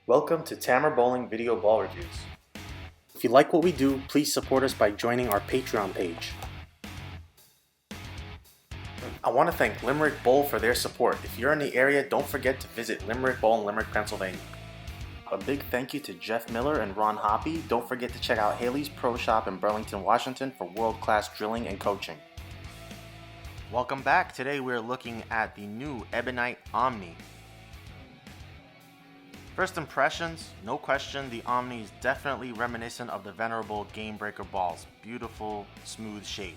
Welcome to Tamar Bowling Video Ball Reviews. If you like what we do, please support us by joining our Patreon page. I want to thank Limerick Bowl for their support. If you're in the area, don't forget to visit Limerick Bowl in Limerick, Pennsylvania. A big thank you to Jeff Miller and Ron Hoppy. Don't forget to check out Haley's Pro Shop in Burlington, Washington for world-class drilling and coaching. Welcome back. Today we're looking at the new Ebonite Omni. First impressions, no question, the Omni is definitely reminiscent of the venerable Game Breaker balls. Beautiful, smooth shape.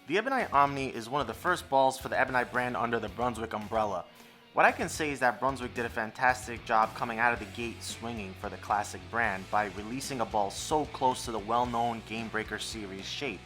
The Ebonite Omni is one of the first balls for the Ebonite brand under the Brunswick umbrella. What I can say is that Brunswick did a fantastic job coming out of the gate swinging for the classic brand by releasing a ball so close to the well-known Game Breaker series shape.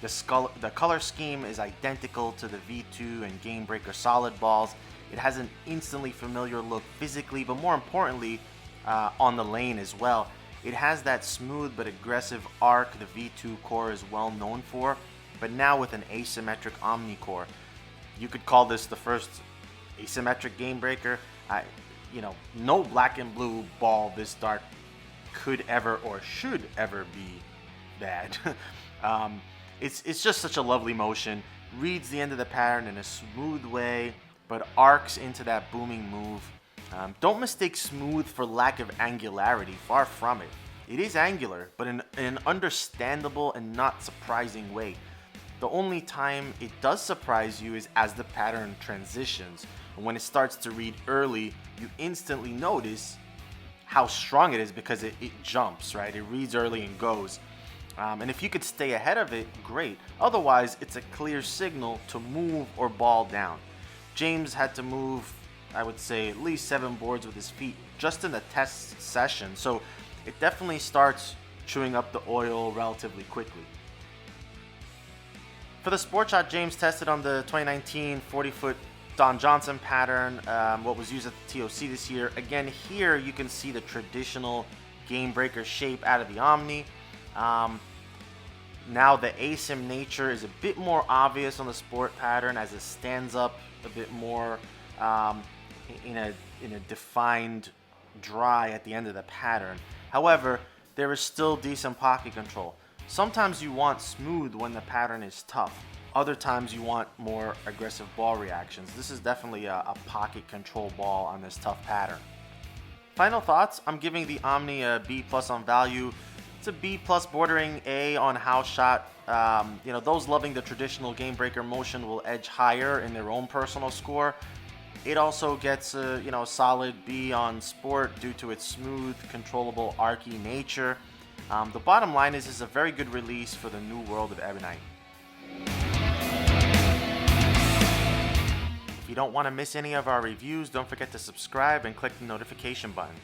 The color scheme is identical to the V2 and Game Breaker solid balls. It has an instantly familiar look physically, but more importantly, on the lane as well. It has that smooth but aggressive arc the V2 core is well known for, but now with an asymmetric Omni core. You could call this the first asymmetric Game Breaker. No black and blue ball this dark could ever or should ever be bad. It's just such a lovely motion. Reads the end of the pattern in a smooth way, but arcs into that booming move. Don't mistake smooth for lack of angularity, far from it. It is angular, but in an understandable and not surprising way. The only time it does surprise you is as the pattern transitions. And when it starts to read early, you instantly notice how strong it is because it jumps, right? It reads early and goes. And if you could stay ahead of it, great. Otherwise, it's a clear signal to move or ball down. James had to move, I would say, at least 7 boards with his feet just in the test session. So it definitely starts chewing up the oil relatively quickly. For the sport shot, James tested on the 2019 40-foot Don Johnson pattern, what was used at the TOC this year. Again, here you can see the traditional Game Breaker shape out of the Omni. Now the asim nature is a bit more obvious on the sport pattern as it stands up a bit more in a defined dry at the end of the pattern. However, there is still decent pocket control. Sometimes you want smooth when the pattern is tough. Other times you want more aggressive ball reactions. This is definitely a pocket control ball on this tough pattern. Final thoughts, I'm giving the Omni a B+ on value. It's a B+ bordering A on house shot. Those loving the traditional Game Breaker motion will edge higher in their own personal score. It also gets a solid B on sport due to its smooth, controllable, archy nature. The bottom line is, it's a very good release for the new world of Ebonite. If you don't want to miss any of our reviews, don't forget to subscribe and click the notification button.